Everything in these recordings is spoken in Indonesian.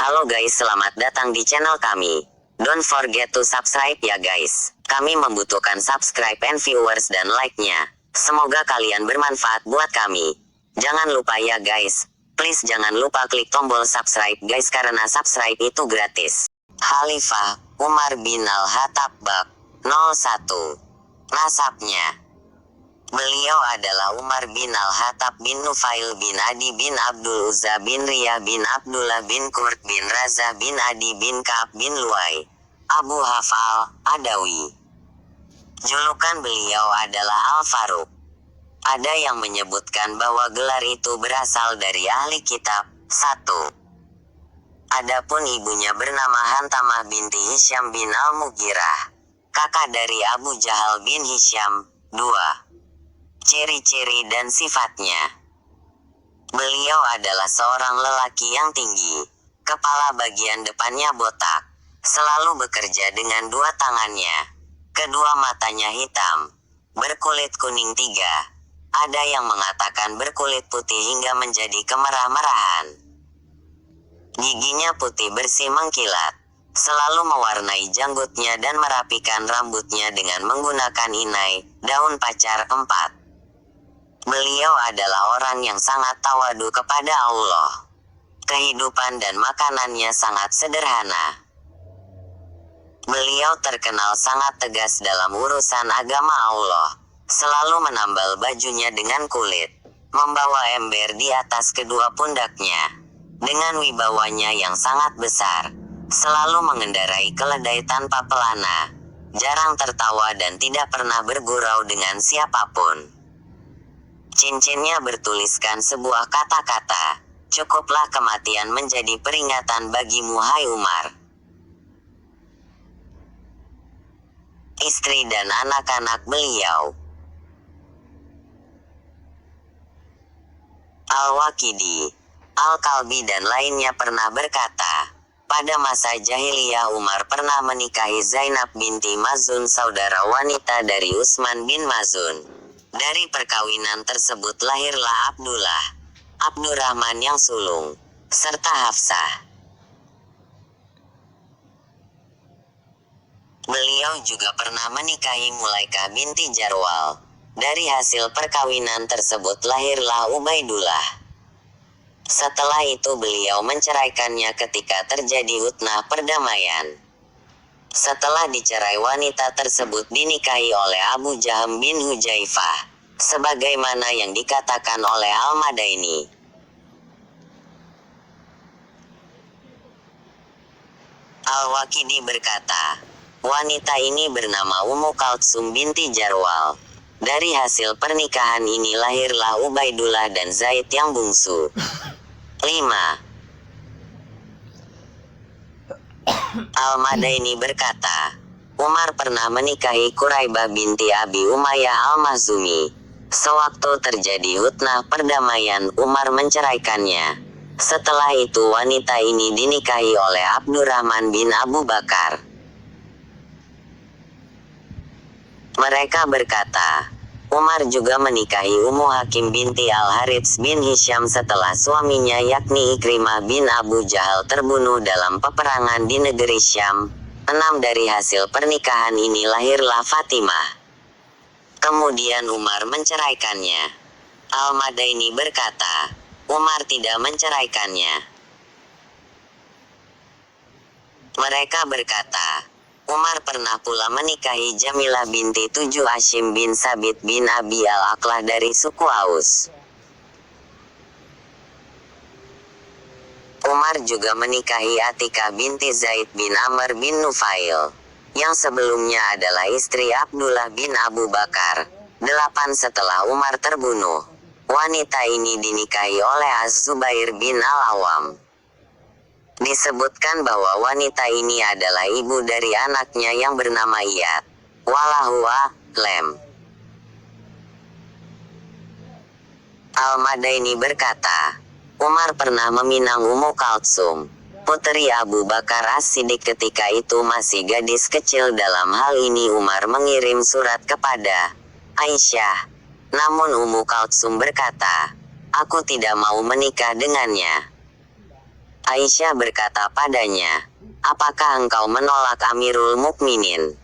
Halo guys, selamat datang di channel kami. Don't forget to subscribe ya guys. Kami membutuhkan subscribe and viewers dan like-nya. Semoga kalian bermanfaat buat kami. Jangan lupa ya guys. Please jangan lupa klik tombol subscribe guys karena subscribe itu gratis. Khalifah Umar bin Al-Khattab bab 01. Nasabnya. Beliau adalah Umar bin Al-Khattab bin Nufail bin Adi bin Abdul Uzza bin Riyah bin Abdullah bin Qurt bin Raza bin Adi bin Ka'ab bin Luay, Abu Hafal, Adawi. Julukan beliau adalah Al-Faruq. Ada yang menyebutkan bahwa gelar itu berasal dari ahli kitab. 1. Adapun ibunya bernama Hantamah binti Hisyam bin Al-Mughirah, kakak dari Abu Jahal bin Hisyam. 2. Ciri-ciri dan sifatnya. Beliau adalah seorang lelaki yang tinggi. Kepala bagian depannya botak. Selalu bekerja dengan dua tangannya. Kedua matanya hitam. Berkulit kuning 3. Ada yang mengatakan berkulit putih hingga menjadi kemerah-merahan. Giginya putih bersih mengkilat. Selalu mewarnai janggutnya dan merapikan rambutnya dengan menggunakan inai, daun pacar 4. Beliau adalah orang yang sangat tawadu kepada Allah. Kehidupan dan makanannya sangat sederhana. Beliau terkenal sangat tegas dalam urusan agama Allah. Selalu menambal bajunya dengan kulit. Membawa ember di atas kedua pundaknya. Dengan wibawanya yang sangat besar. Selalu mengendarai keledai tanpa pelana. Jarang tertawa dan tidak pernah bergurau dengan siapapun. Cincinnya bertuliskan sebuah kata-kata, "Cukuplah kematian menjadi peringatan bagimu hai Umar." Istri dan anak-anak beliau. Al-Waqidi, Al-Kalbi dan lainnya pernah berkata, pada masa jahiliyah Umar pernah menikahi Zainab binti Mazun, saudara wanita dari Utsman bin Mazun. Dari perkawinan tersebut lahirlah Abdullah, Abdurrahman yang sulung, serta Hafsah. Beliau juga pernah menikahi Mulaikah binti Jarwal. Dari hasil perkawinan tersebut lahirlah Ubaidullah. Setelah itu beliau menceraikannya ketika terjadi hutnah perdamaian. Setelah dicerai, wanita tersebut dinikahi oleh Abu Jahm bin Hujaifah, sebagaimana yang dikatakan oleh Al-Madaini. Al-Waqidi berkata, wanita ini bernama Ummu Kaltsum binti Jarwal. Dari hasil pernikahan ini lahirlah Ubaidullah dan Zaid yang bungsu. 5. Al-Madaini berkata, Umar pernah menikahi Quraibah binti Abi Umayyah Al-Makhzumi. Sewaktu terjadi hutnah perdamaian, Umar menceraikannya. Setelah itu wanita ini dinikahi oleh Abdurrahman bin Abu Bakar. Mereka berkata, Umar juga menikahi Ummu Hakim binti Al-Harits bin Hisyam setelah suaminya yakni Ikrimah bin Abu Jahal terbunuh dalam peperangan di negeri Syam. 6. Dari hasil pernikahan ini lahirlah Fatimah. Kemudian Umar menceraikannya. Al-Madaini berkata, Umar tidak menceraikannya. Mereka berkata, Umar pernah pula menikahi Jamilah binti Tujuh Hashim bin Sabit bin Abi Al-Aqlah dari suku Aus. Umar juga menikahi Atikah binti Zaid bin Amr bin Nufail, yang sebelumnya adalah istri Abdullah bin Abu Bakar. 8. Setelah Umar terbunuh, wanita ini dinikahi oleh Az-Zubair bin Al-Awam. Disebutkan bahwa wanita ini adalah ibu dari anaknya yang bernama Iyad. Wallahu a'lam. Al-Madaini berkata, Umar pernah meminang Ummu Kaltsum, putri Abu Bakar As-Siddiq ketika itu masih gadis kecil. Dalam hal ini Umar mengirim surat kepada Aisyah. Namun Ummu Kaltsum berkata, aku tidak mau menikah dengannya. Aisyah berkata padanya, "Apakah engkau menolak Amirul Mukminin?"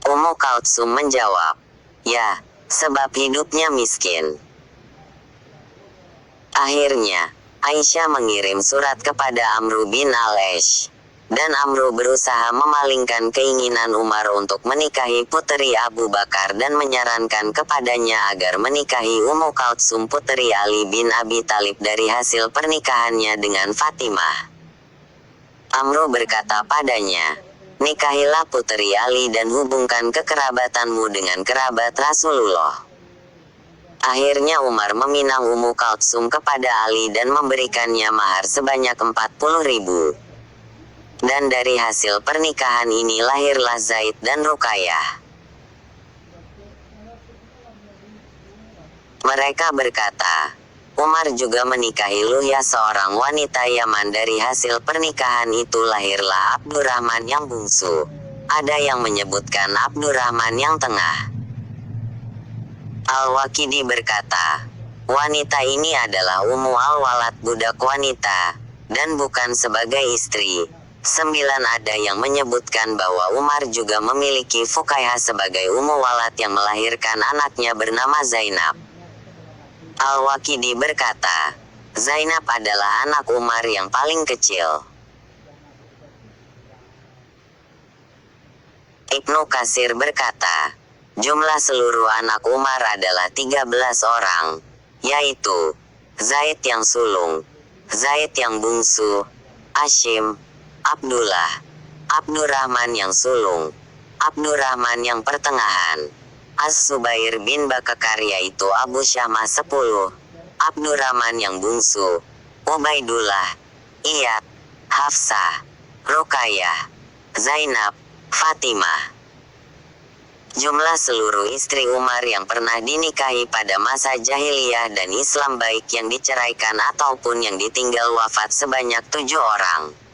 Ummu Kalsum menjawab, "Ya, sebab hidupnya miskin." Akhirnya, Aisyah mengirim surat kepada Amru bin al-Ash. Dan Amru berusaha memalingkan keinginan Umar untuk menikahi puteri Abu Bakar dan menyarankan kepadanya agar menikahi Ummu Kalsum puteri Ali bin Abi Thalib dari hasil pernikahannya dengan Fatimah. Amru berkata padanya, "Nikahilah puteri Ali dan hubungkan kekerabatanmu dengan kerabat Rasulullah." Akhirnya Umar meminang Ummu Kalsum kepada Ali dan memberikannya mahar sebanyak 40.000. Dan dari hasil pernikahan ini lahirlah Zaid dan Ruqayyah. Mereka berkata, Umar juga menikahi Luhya seorang wanita Yaman. Dari hasil pernikahan itu lahirlah Abdurrahman yang bungsu. Ada yang menyebutkan Abdurrahman yang tengah. Al-Waqidi berkata, wanita ini adalah Ummu al-Walad, budak wanita, dan bukan sebagai istri. 9 Ada yang menyebutkan bahwa Umar juga memiliki Fuqaihah sebagai Ummu Walad yang melahirkan anaknya bernama Zainab. Al-Waqidi berkata, Zainab adalah anak Umar yang paling kecil. Ibnu Katsir berkata, jumlah seluruh anak Umar adalah 13 orang, yaitu Zaid yang sulung, Zaid yang bungsu, Hashim, Abdullah, Abdurrahman yang sulung, Abdurrahman yang pertengahan, As-Subair bin Bakar yaitu Abu Syamah 10, Abdurrahman yang bungsu, Ubaidullah, Iyad, Hafsah, Ruqayyah, Zainab, Fatimah. Jumlah seluruh istri Umar yang pernah dinikahi pada masa jahiliyah dan Islam baik yang diceraikan ataupun yang ditinggal wafat sebanyak 7 orang.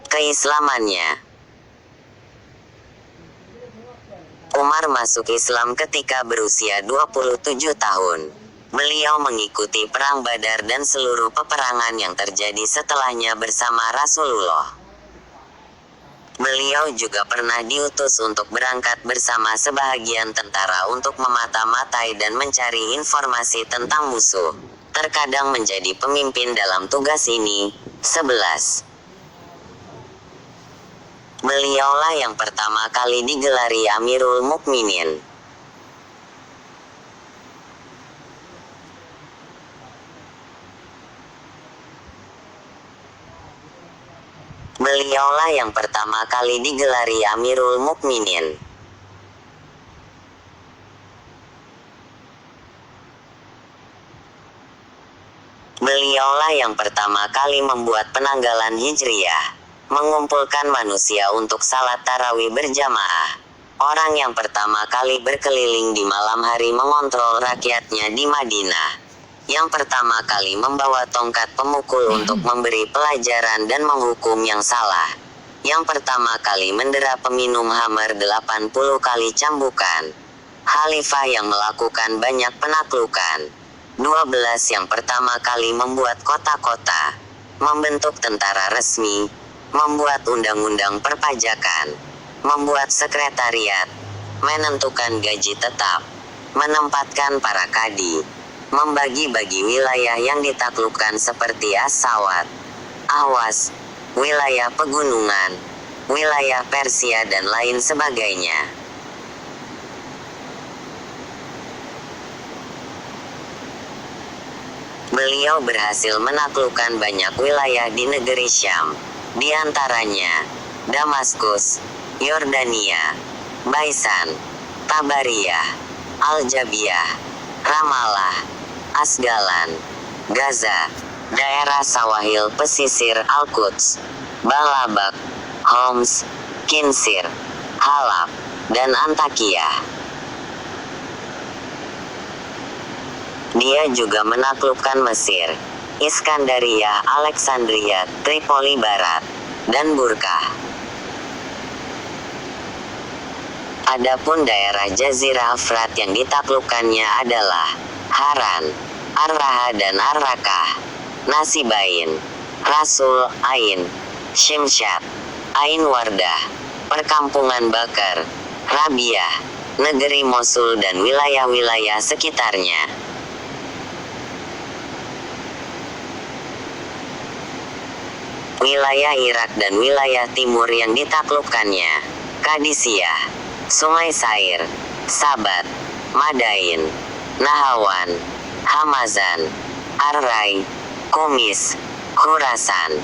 Keislamannya. Umar masuk Islam ketika berusia 27 tahun. Beliau mengikuti perang Badar dan seluruh peperangan yang terjadi setelahnya bersama Rasulullah. Beliau juga pernah diutus untuk berangkat bersama sebahagian tentara untuk memata-matai dan mencari informasi tentang musuh. Terkadang menjadi pemimpin dalam tugas ini. 11. Beliaulah yang pertama kali digelari Amirul Mukminin. Beliaulah yang pertama kali digelari Amirul Mukminin. Beliaulah yang pertama kali membuat penanggalan Hijriyah, mengumpulkan manusia untuk salat tarawih berjamaah. Orang yang pertama kali berkeliling di malam hari mengontrol rakyatnya di Madinah. Yang pertama kali membawa tongkat pemukul untuk memberi pelajaran dan menghukum yang salah. Yang pertama kali mendera peminum khamar 80 kali cambukan. Khalifah yang melakukan banyak penaklukan. 12 Yang pertama kali membuat kota-kota, membentuk tentara resmi, membuat undang-undang perpajakan, membuat sekretariat, menentukan gaji tetap, menempatkan para kadi, membagi-bagi wilayah yang ditaklukkan seperti As-Sawat, Ahwas, wilayah pegunungan, wilayah Persia dan lain sebagainya. Beliau berhasil menaklukkan banyak wilayah di negeri Syam. Di antaranya, Damaskus, Yordania, Baisan, Tabariyah, Al-Jabiyah, Ramallah, Asgalan, Gaza, daerah Sawahil pesisir Al-Quds, Balabak, Homs, Kinsir, Halab, dan Antakya. Dia juga menaklukkan Mesir, Iskandaria, Alexandria, Tripoli Barat, dan Burkah. Adapun daerah Jazirah Efrat yang ditaklukkannya adalah Haran, Ar-Raha dan Ar-Rakah. Nasibain. Rasul, Ain. Syimsyat. Ain Wardah. Perkampungan Bakar. Rabiah. Negeri Mosul dan wilayah-wilayah sekitarnya. Wilayah Irak dan wilayah timur yang ditaklukkannya. Kadisiyah. Sungai Sair. Sabat. Madain. Nahawan. Hamazan. Ar-Rai. Kumis. Khurasan.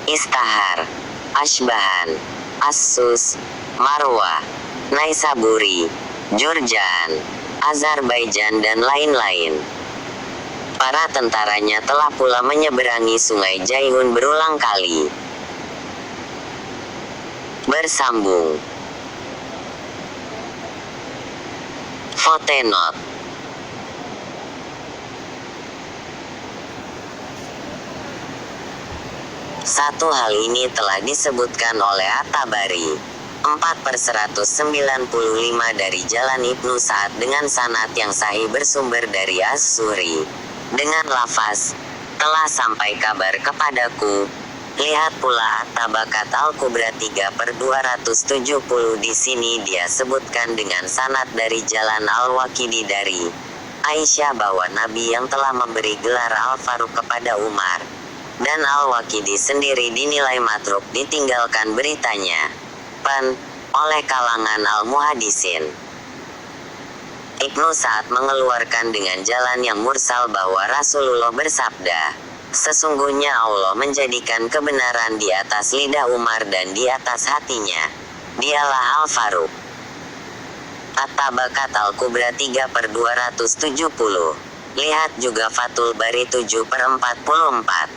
Istahar. Ashbahan. Assus. Marwa. Naisaburi. Jurjan. Azerbaijan dan lain-lain. Para tentaranya telah pula menyeberangi sungai Jaihun berulang kali. Bersambung. Footnote. Satu hal ini telah disebutkan oleh At-Tabari. 4/195 dari Jalan Ibnu Sa'ad dengan sanad yang sahih bersumber dari As-Suri. Dengan lafaz, telah sampai kabar kepadaku. Lihat pula At-Tabakat Al-Kubra 3/270 di sini dia sebutkan dengan sanad dari Jalan Al-Waqidi dari Aisyah bahwa Nabi yang telah memberi gelar Al-Faruq kepada Umar. Dan Al-Waqidi sendiri dinilai matruk ditinggalkan beritanya. Oleh kalangan Al-Muhadisin. Ibnu Sa'ad mengeluarkan dengan jalan yang mursal bahwa Rasulullah bersabda, sesungguhnya Allah menjadikan kebenaran di atas lidah Umar dan di atas hatinya. Dialah Al-Faruq. At-Tabakat Al-Kubra 3/270. Lihat juga Fathul Bari 7/44.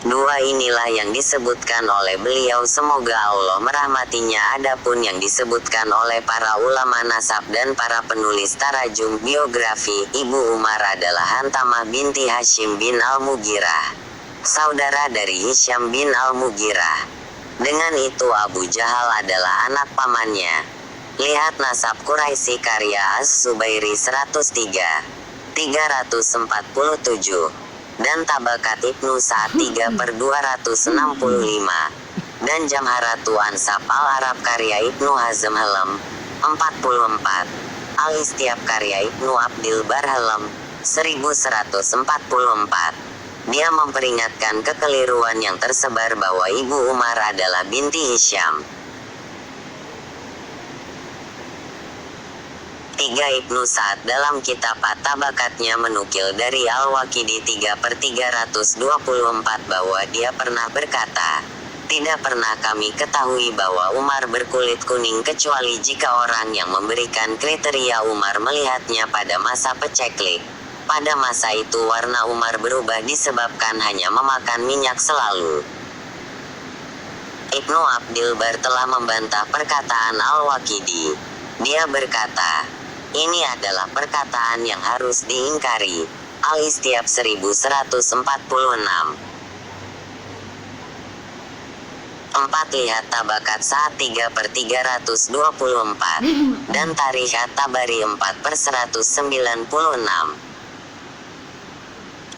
Dua inilah yang disebutkan oleh beliau, semoga Allah merahmatinya. Adapun yang disebutkan oleh para ulama nasab dan para penulis tarajum biografi, Ibu Umar adalah Hantamah binti Hashim bin Al-Mughirah, saudara dari Hisham bin Al-Mughirah. Dengan itu Abu Jahal adalah anak pamannya. Lihat Nasab Quraisy karya As-Subairi 103, 347. Dan Tabakat Ibnu Sa'ad 3/265. Dan Jamharatu Ansab Al-Arab karya Ibnu Hazm Halam 44. Al-Istiab karya Ibnu Abdil Bar Halam 1144. Dia memperingatkan kekeliruan yang tersebar bahwa Ibu Umar adalah binti Hisham. 3. Ibnu Sa'ad dalam kitab At-Tabakatnya menukil dari Al-Waqidi 3/324 bahwa dia pernah berkata, tidak pernah kami ketahui bahwa Umar berkulit kuning kecuali jika orang yang memberikan kriteria Umar melihatnya pada masa peceklik. Pada masa itu warna Umar berubah disebabkan hanya memakan minyak selalu. Ibnu Abdil Bar telah membantah perkataan Al-Waqidi. Dia berkata, ini adalah perkataan yang harus diingkari. Al-Istiab 1146. 4. Lihat Tabakat Sa'ad 3/324. Dan Tarikh At-Tabari 4/196.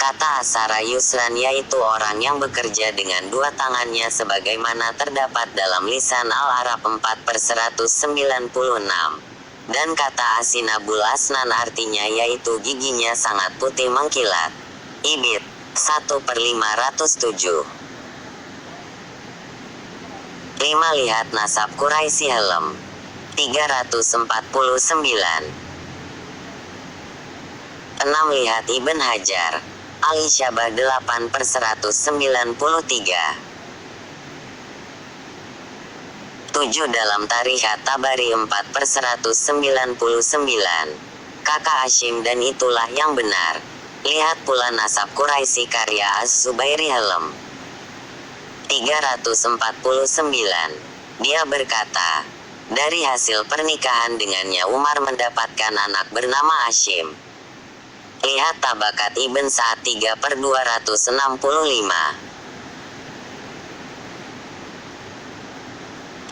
Kata Asara Yusran yaitu orang yang bekerja dengan dua tangannya sebagaimana terdapat dalam lisan Al-Arab 4/196. Dan kata Asinabul Asnan artinya yaitu giginya sangat putih mengkilat. Ibid 1/507. 5. Lihat Nasab Quraisy Halam 349. 6. Lihat Ibn Hajar Al-Isyabah 8/193. 7. Dalam Tarikh At-Tabari 4/199. Kakak Hashim dan itulah yang benar. Lihat pula Nasab Quraisy karya As-Subairi Halam 349. Dia berkata, dari hasil pernikahan dengannya Umar mendapatkan anak bernama Hashim. Lihat Tabakat Ibn Sa'ad 3/265.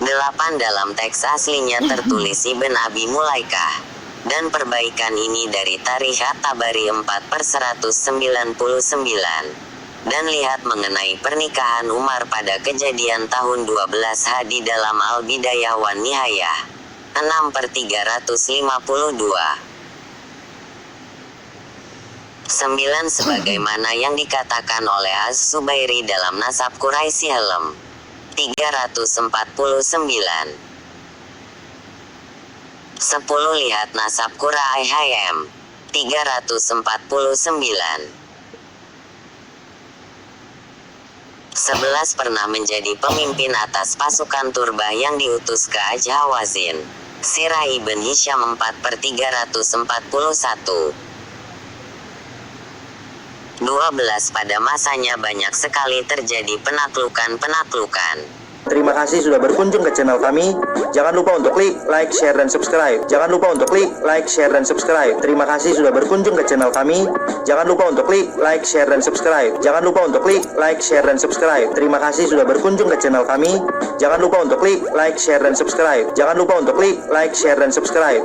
8. 8. Dalam teks aslinya tertulis Ibn Abi Mulaikah. Dan perbaikan ini dari Tarikh At-Tabari 4/199. Dan lihat mengenai pernikahan Umar pada Kejadian tahun 12H di dalam Al-Bidayah wan Nihayah 6/352. 9. Sebagaimana yang dikatakan oleh Az-Zubairi dalam Nasab Quraisy Helm 349. 10. Lihat Nasab Quraisy HM 349. 11. Pernah menjadi pemimpin atas pasukan Turbah yang diutus ke Hawazin. Sirah Ibn Hisham 4/341. 12. Pada masanya banyak sekali terjadi penaklukan. Terima kasih sudah berkunjung ke channel kami. Jangan lupa untuk klik like, share, dan subscribe. Jangan lupa untuk klik like, share, dan subscribe. Terima kasih sudah berkunjung ke channel kami. Jangan lupa untuk klik like, share, dan subscribe. Jangan lupa untuk klik like, share, dan subscribe. Terima kasih sudah berkunjung ke channel kami. Jangan lupa untuk klik like, share, dan subscribe. Jangan lupa untuk klik like, share, dan subscribe.